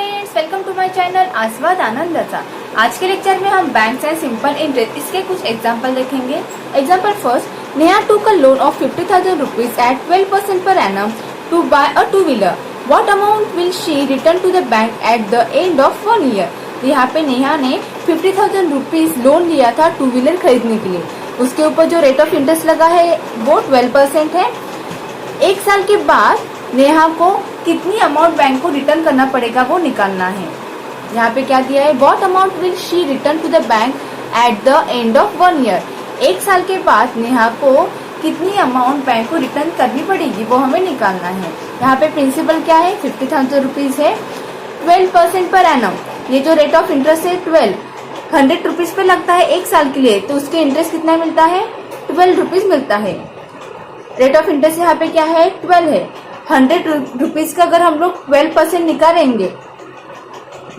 Friends, welcome to my channel आस्वाद आनंदाचा। आज के लेक्चर में हम बैंक एंड सिंपल इंटरेस्ट इसके कुछ एग्जांपल देखेंगे। Example first, Neha took a loan of 50,000 rupees at 12% per annum to buy a two-wheeler. What amount will she return to the bank at the end of 1 year? तो यहाँ पे नेहा ने 50,000 rupees loan लिया था two wheeler खरीदने के लिए। उसके ऊपर जो रेट ऑफ इंटरेस्ट लगा है वो 12% है। एक साल के बाद नेहा को कितनी अमाउंट बैंक को रिटर्न करना पड़ेगा वो निकालना है। यहाँ पे क्या दिया है, what amount will she return to the bank at the end of 1 year. एक साल के बाद नेहा को कितनी अमाउंट बैंक को रिटर्न करनी पड़ेगी वो हमें निकालना है। यहाँ पे प्रिंसिपल क्या है, 50,000 रुपीज है, 12% पर एनम। ये जो रेट ऑफ इंटरेस्ट है 100 रुपीज पे लगता है एक साल के लिए, तो उसके इंटरेस्ट कितना मिलता है, 12 रुपीज मिलता है। रेट ऑफ इंटरेस्ट यहाँ पे क्या है, 12 है। 100 रुपीज का अगर हम लोग 12% निकालेंगे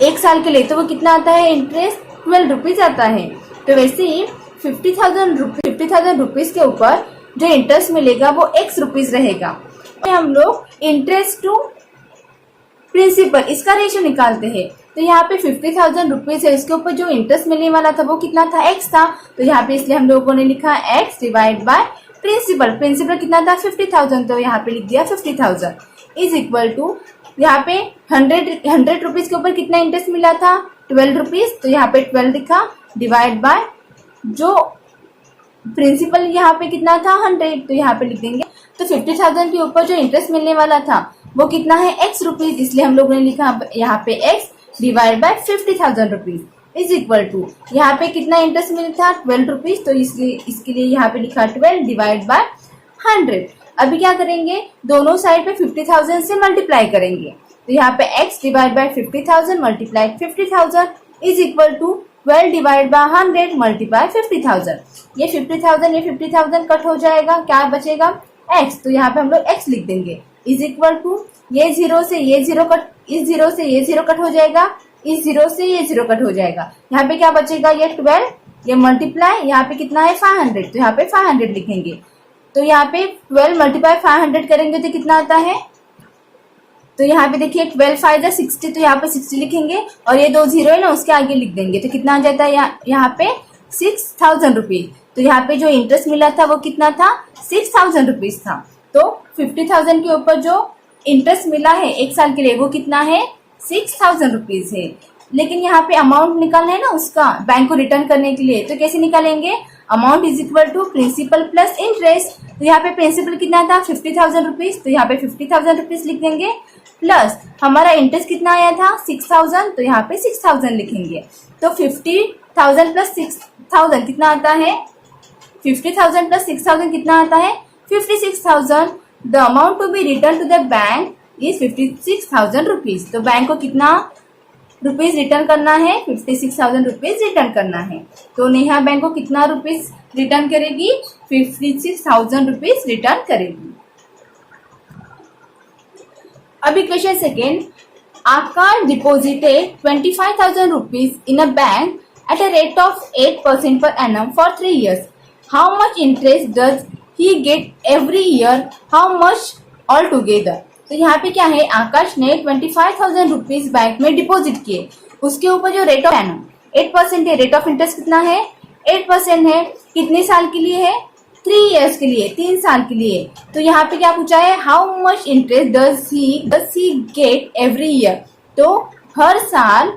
एक साल के लिए तो वो कितना आता है, इंटरेस्ट 12 रुपीज आता है। तो वैसे ही 50,000 रुपीज के ऊपर जो इंटरेस्ट मिलेगा वो x रुपीज रहेगा। हम लोग इंटरेस्ट टू प्रिंसिपल इसका रेशियो निकालते हैं। तो यहाँ पे 50,000 रुपीज है, इसके ऊपर जो इंटरेस्ट मिलने वाला था वो कितना था, x था। तो यहाँ पे इसलिए हम लोगों ने लिखा x divide by principal. Principal कितना था, 50,000, तो यहाँ पे लिख दिया 50,000 इज इक्वल टू, यहाँ पे 100 रुपीज के ऊपर कितना इंटरेस्ट मिला था, 12 रुपीज, तो यहाँ पे 12 लिखा डिवाइड बाय जो प्रिंसिपल यहाँ पे कितना था 100, तो यहाँ पे लिख देंगे। तो 50,000 के ऊपर जो इंटरेस्ट मिलने वाला था वो कितना है, x रुपीज, इसलिए हम लोगों ने लिखा यहाँ पे x divide by 50,000 rupees is equal to, यहाँ पे कितना इंटरेस्ट मिला था 12 रुपीज, तो इसलिए इसके लिए यहाँ पे लिखा 12 डिवाइड बाय 100। अभी क्या करेंगे, दोनों साइड पे 50,000 से मल्टीप्लाई करेंगे। तो यहाँ पे x divide by 50,000 multiply 50,000 is equal to 12 divide by 100 multiply 50,000। ये 50,000 कट हो जाएगा, क्या बचेगा x, तो यहाँ पे हम लोग x लिख देंगे इज इक्वल टू, ये जीरो से ये जीरो कट, इस जीरो से ये जीरो कट हो जाएगा, इस जीरो से ये जीरो कट हो जाएगा। यहाँ पे क्या बचेगा, ये 12, ये मल्टीप्लाई, यहाँ पे कितना है 500, तो यहाँ पे 500 लिखेंगे। तो यहाँ पे 12 मल्टीप्लाई 500 करेंगे तो कितना आता है, तो यहाँ पे देखिए 12 5 60, तो यहाँ पे 60 लिखेंगे और ये दो जीरो है ना उसके आगे लिख देंगे, तो कितना आ जाता है यहाँ पे 6,000 रुपीज। तो यहाँ पे जो इंटरेस्ट मिला था वो कितना था, 6,000 रुपीज था। तो 50,000 के ऊपर जो इंटरेस्ट मिला है एक साल के लिए वो कितना है, 6,000 रुपीज है। लेकिन यहाँ पे अमाउंट निकालना है ना उसका बैंक को रिटर्न करने के लिए, तो कैसे निकालेंगे, amount is equal to principal plus interest. तो यहाँ पे प्रिंसिपल कितना था 50,000 रुपीज, तो यहाँ पे 50,000 रुपीज लिख देंगे, प्लस हमारा इंटरेस्ट कितना आया था 6,000, तो यहाँ पे 6,000 लिखेंगे। तो 50,000 प्लस 6,000 कितना आता है, 50,000 प्लस 6,000 कितना आता है, 56,000। The amount to be return to the bank is 56,000 rupees. तो बैंक को कितना रुपीज रिटर्न करना है, 56,000 रुपीज रिटर्न करना है। तो नेहा बैंक को कितना रुपीज रिटर्न करेगी, 56,000 रुपीज रिटर्न करेगी। अभी question second, Akash deposited 25,000 rupees in a bank at a rate of 8% per annum for 3 years. How much interest does he get every year? How much altogether? तो यहाँ पे क्या है, आकाश ने 25,000 rupees bank में deposit किए, उसके ऊपर जो रेट ऑफ एनम 8% है, रेट ऑफ इंटरेस्ट कितना है 8% है। कितने साल के लिए है, 3 इयर्स के लिए, 3 साल के लिए। तो यहाँ पे क्या पूछा है, how much interest does he get every year. तो हर साल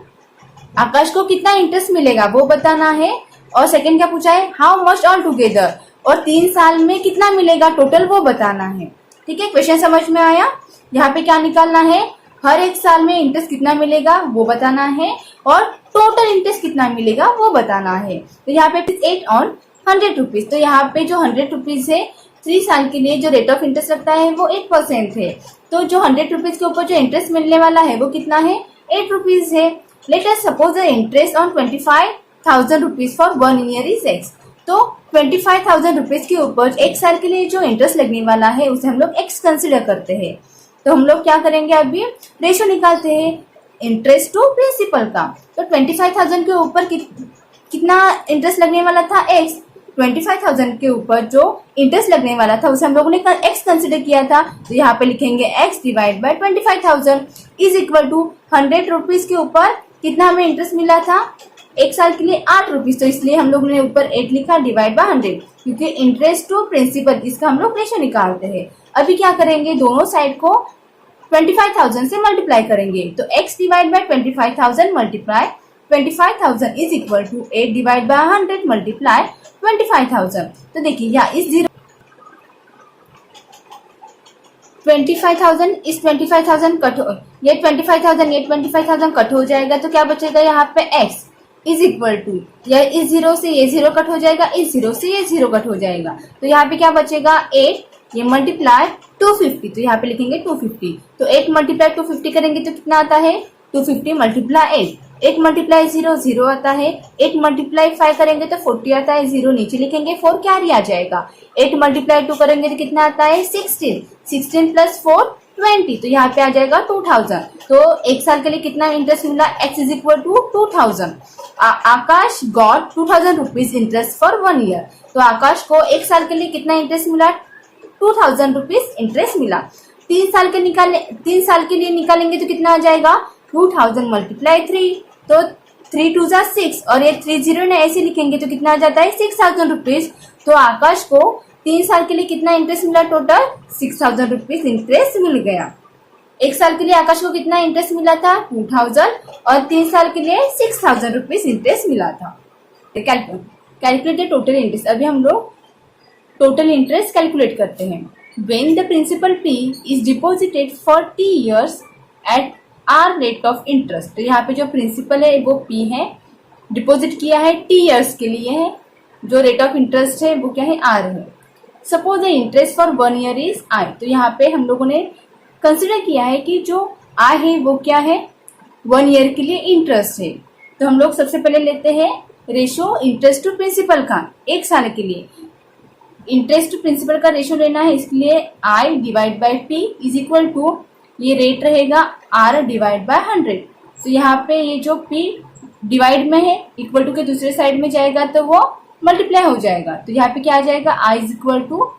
आकाश को कितना इंटरेस्ट मिलेगा वो बताना है। और सेकंड क्या पूछा है, हाउ मच ऑल टुगेदर, और 3 साल में कितना मिलेगा टोटल वो बताना है। ठीक है, क्वेश्चन समझ में आया। यहाँ पे क्या निकालना है, हर एक साल में इंटरेस्ट कितना मिलेगा वो बताना है और टोटल इंटरेस्ट कितना मिलेगा वो बताना है। तो यहाँ पे 8 ऑन 100 रुपीज, तो यहाँ पे जो 100 रुपीज है 3 साल के लिए जो रेट ऑफ इंटरेस्ट लगता है वो 8% है। तो जो 100 रुपीज के ऊपर जो इंटरेस्ट मिलने वाला है वो कितना है, 8 रुपीज है। Let us suppose the interest on 25,000 rupees for 1 year is x. तो 25,000 रुपीज के ऊपर एक साल के लिए जो इंटरेस्ट लगने वाला है उसे हम लोग x कंसिडर करते हैं। तो हम लोग क्या करेंगे, अभी रेशियो निकालते हैं इंटरेस्ट टू प्रिंसिपल का। तो 25,000 के ऊपर कितना इंटरेस्ट लगने वाला था x, 25,000 के ऊपर जो इंटरेस्ट लगने वाला था उसे हम लोगों ने x कंसिडर किया था, तो यहाँ पे लिखेंगे x divide by 25,000 is equal to 100 rupees के ऊपर कितना हमें इंटरेस्ट मिला था, एक साल के लिए 8 रुपीज, तो इसलिए हम लोगों ने ऊपर 8 लिखा डिवाइड बाय 100, क्योंकि इंटरेस्ट टू प्रिंसिपल इसका हम लोग रेशो निकालते हैं। अभी क्या करेंगे, दोनों साइड को 25,000 से मल्टीप्लाई करेंगे, तो x divide by 25,000 multiply 25,000 is equal to 8 divide by 100 multiply 25,000। तो देखिए यहाँ इस 25,000 इस 25,000 कट हो, ये 25,000 कट हो जाएगा, तो क्या बचेगा यहाँ पे x इज इक्वल टू, या इस 0 से ये 0 कट हो जाएगा, इस 0 से ये 0 कट हो जाएगा, तो यहाँ पे क्या बचेगा 8, ये मल्टीप्लाई 250, तो यहाँ पे लिखेंगे 250, तो 8 मल्टीप्लाई 250 करेंगे तो कितना आता है 250 मल्टीप्लाई 8 मल्टीप्लाई 0 0 आता है, 8 मल्टीप्लाई 5 करेंगे तो 40 आता है, 0 नीचे लिखेंगे, 4 कैरी आ जाएगा, 8 मल्टीप्लाई 2 करेंगे तो कितना आता है 16 प्लस 4 20, तो यहाँ पे आ जाएगा 2000। तो एक साल के लिए कितना इंटरेस्ट मिला, x is equal to 2000। Akash got 2000 rupees interest for 1 year, तो आकाश को एक साल के लिए कितना इंटरेस्ट मिला, 2000 रुपीज इंटरेस्ट मिला। 3 साल के लिए निकालेंगे तो कितना आ जाएगा 2000 मल्टीप्लाई 3, तो 3 2 जा 6, और ये 30 ने ऐसे लिखेंगे तो कितना आ जाता है 6000 रुपीज। तो आकाश को 3 साल के लिए कितना इंटरेस्ट मिला, टोटल 6000 रुपीज इंटरेस्ट मिल गया। एक साल के लिए आकाश को कितना इंटरेस्ट मिला था 2000, और 3 साल के लिए 6000 रुपीज इंटरेस्ट मिला था। Calculate the total interest. अभी हम लोग टोटल इंटरेस्ट कैलकुलेट करते हैं। When the principal P is deposited for T years at R rate of interest, तो यहाँ पे जो प्रिंसिपल है वो P है, डिपॉजिट किया है T years के लिए है, जो रेट ऑफ इंटरेस्ट है वो क्या है R है। Suppose the interest for 1 year is I, तो यहाँ पे हम लोगों ने कंसिडर किया है कि जो I है वो क्या है 1 ईयर के लिए इंटरेस्ट है, तो हम लोग सबसे पहले लेते हैं रेशो इंटरेस्ट टू प्रिंसिपल का। एक साल के लिए इंटरेस्ट टू प्रिंसिपल का रेशो लेना है, इसलिए I divide by P is equal to, ये रेट रहेगा R डिवाइड बाय 100, तो यहाँ पे ये जो P डिवाइड में है इक्वल टू के दूसरे साइड में जाएगा तो वो मल्टीप्लाई हो जाएगा, तो यहाँ पे क्या आ जाएगा I is equal to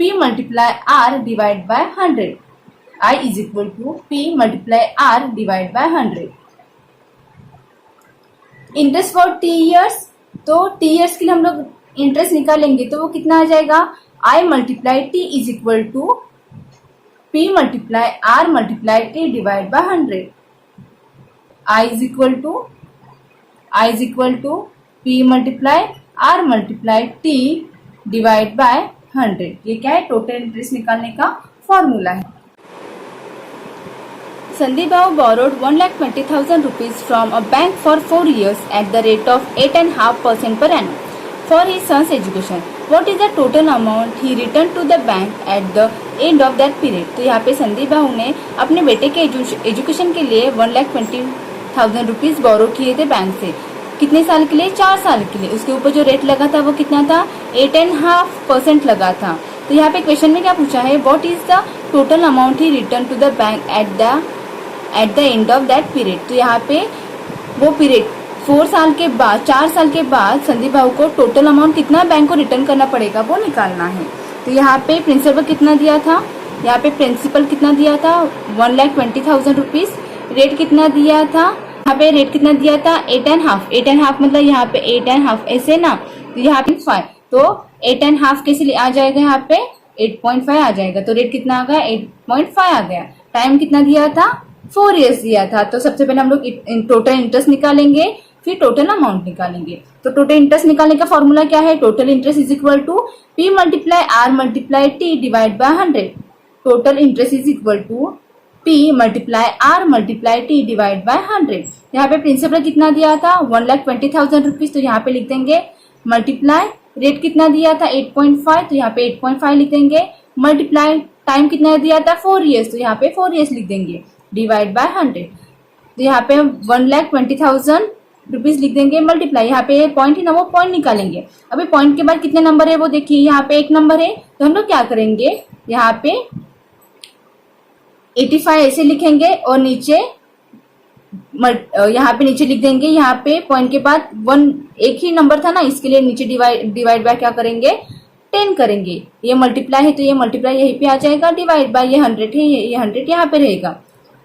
P multiply R divide by 100, I is equal to P multiply R divide by 100। Interest for T years, तो T ईयर्स के लिए हम लोग इंटरेस्ट निकालेंगे तो वो कितना आ जाएगा I multiply T is equal to P multiply R multiply T divide by 100। I is equal to P multiply R multiply T divide by 100। ये क्या है, टोटल इंटरेस्ट निकालने का फॉर्मूला है। Sandeep Babu borrowed 1,20,000 rupees from a bank for 4 years at the rate of 8.5% per annum for his son's education. What is the total amount he returned to the bank at the end of that period? तो यहाँ पे संदीप बाबू ने अपने बेटे के education के लिए 1,20,000 rupees बोरो किए थे बैंक से। कितने साल के लिए, 4 साल के लिए। उसके ऊपर जो रेट लगा था वो कितना था, 8.5% लगा था। तो यहाँ पे क्वेश्चन में क्या पूछा है, what is the total amount he return to the bank at the end of that period. तो यहाँ पे वो पीरियड 4 साल के बाद, 4 साल के बाद संदीप बाबू को टोटल अमाउंट कितना बैंक को रिटर्न करना पड़ेगा वो निकालना है। तो यहाँ पे प्रिंसिपल कितना दिया था, यहाँ पे प्रिंसिपल कितना दिया था 1,20,000 रुपीज। रेट कितना दिया था, यहाँ पे रेट कितना दिया था 8.5 मतलब यहाँ पे 8.5 ऐसे ना, तो यहाँ पे 5, तो 8.5 कैसे आ जाएगा, यहाँ पे 8.5 आ जाएगा। तो रेट कितना आ गया 8.5 आ गया। टाइम कितना दिया था 4 इयर्स दिया था। तो सबसे पहले हम लोग टोटल इंटरेस्ट निकालेंगे, फिर टोटल अमाउंट निकालेंगे। तो टोटल इंटरेस्ट निकालने का फॉर्मूला क्या है, total interest is equal to P multiply R multiply T divide by 100। Total interest is equal to P multiply R multiply T divide by 100। यहाँ पे प्रिंसिपल कितना दिया था 1,20,000 रुपीज, तो यहाँ पे लिख देंगे मल्टीप्लाई, रेट कितना दिया था 8.5, तो यहाँ पे 8.5 लिख देंगे, मल्टीप्लाई टाइम कितना दिया था 4 इयर्स, तो यहाँ पे 4 इयर्स लिख देंगे, डिवाइड बाय 100। तो यहाँ पे 1,20,000 रुपीज लिख देंगे, मल्टीप्लाई, यहाँ पे पॉइंट है ना वो पॉइंट निकालेंगे। अभी पॉइंट के बाद कितने नंबर है वो देखिए, यहाँ पे 1 नंबर है, तो हम लोग क्या करेंगे यहाँ पे 85 ऐसे लिखेंगे और नीचे यहाँ पे नीचे लिख देंगे, यहाँ पे पॉइंट के बाद 1 एक ही नंबर था ना, इसके लिए नीचे डिवाइड बाय क्या करेंगे 10 करेंगे। ये मल्टीप्लाई है तो ये मल्टीप्लाई यहीं पे आ जाएगा, डिवाइड बाय ये 100 है, ये 100 यहाँ पे रहेगा।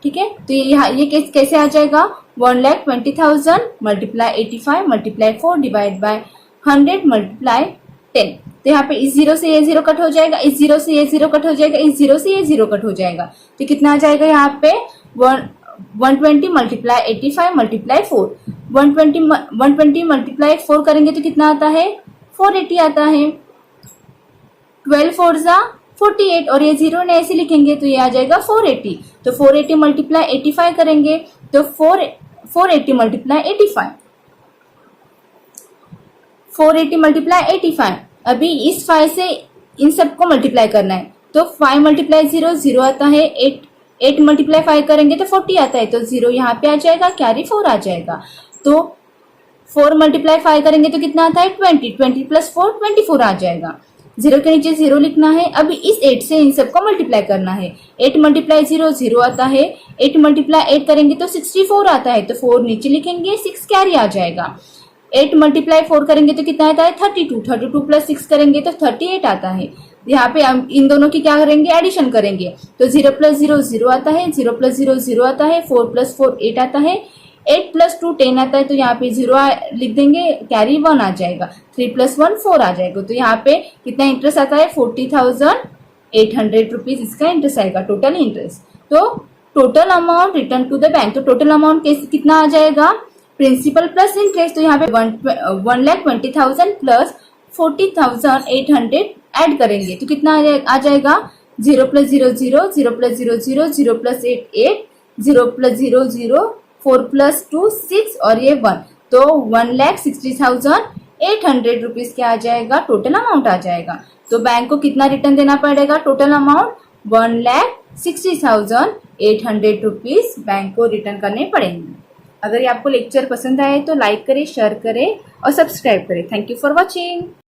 ठीक है, तो ये कैसे आ जाएगा 1,20,000 multiply 85 multiply 4 divide by 100 multiply 10। तो यहाँ पे इस जीरो से ये जीरो कट हो जाएगा, इस जीरो से ये जीरो कट हो जाएगा, इस जीरो से ये जीरो कट हो जाएगा। तो कितना आ जाएगा यहाँ पे 120 मल्टीप्लाई 85 मल्टीप्लाई 4। 120 मल्टीप्लाई 4 करेंगे तो कितना आता है 480 आता है। 12 4 जा 48 और ये जीरो ने ऐसे लिखेंगे तो ये आ जाएगा 480। तो 480 मल्टीप्लाई 85 करेंगे तो 480 मल्टीप्लाई 85, 480 मल्टीप्लाई 85। अभी इस 5 से इन सबको मल्टीप्लाई करना है तो 5 मल्टीप्लाई 0 0 आता है, 8 मल्टीप्लाई 5 करेंगे तो 40 आता है, तो 0 यहाँ पे आ जाएगा, कैरी 4 आ जाएगा। तो 4 मल्टीप्लाई 5 करेंगे तो कितना आता है 20 प्लस 4 24 आ जाएगा। जीरो के नीचे जीरो लिखना है। अभी इस 8 से इन सबको मल्टीप्लाई करना है। 8 मल्टीप्लाई 0 0 आता है, 8 मल्टीप्लाई 8 करेंगे तो 64 आता है, तो 4 नीचे लिखेंगे, 6 कैरी आ जाएगा। 8 मल्टीप्लाई 4 करेंगे तो कितना आता है 32 प्लस 6 करेंगे तो 38 आता है। यहाँ पे हम इन दोनों की क्या करेंगे एडिशन करेंगे तो 0 प्लस 0 0 आता है, 0 प्लस 0 0 आता है, 4 प्लस 4 8 आता है, 8 प्लस 2 10 आता है, तो यहाँ पे 0 लिख देंगे, कैरी 1 आ जाएगा। 3 प्लस 1 4 आ जाएगा। तो यहाँ पे कितना इंटरेस्ट आता है 40,800 रुपीज इसका इंटरेस्ट आएगा, टोटल इंटरेस्ट। तो total amount return to the bank, तो टोटल अमाउंट कितना आ जाएगा प्रिंसिपल प्लस इंटरेस्ट। तो यहाँ पे 1,20,000 प्लस 40,800 ऐड करेंगे तो कितना आ जाएगा 0 plus 0 0, 0 plus 0 0, 0 plus 8 8, 0 plus 0 0, 4 plus 2 6 और ये 1, तो 1,60,800 रुपीज क्या आ जाएगा टोटल अमाउंट आ जाएगा। तो बैंक को कितना रिटर्न देना पड़ेगा टोटल अमाउंट 1,60,800 रुपीज बैंक को रिटर्न करने पड़ेंगे। अगर ये आपको लेक्चर पसंद आए तो लाइक करें, शेयर करें और सब्सक्राइब करें। Thank you for watching.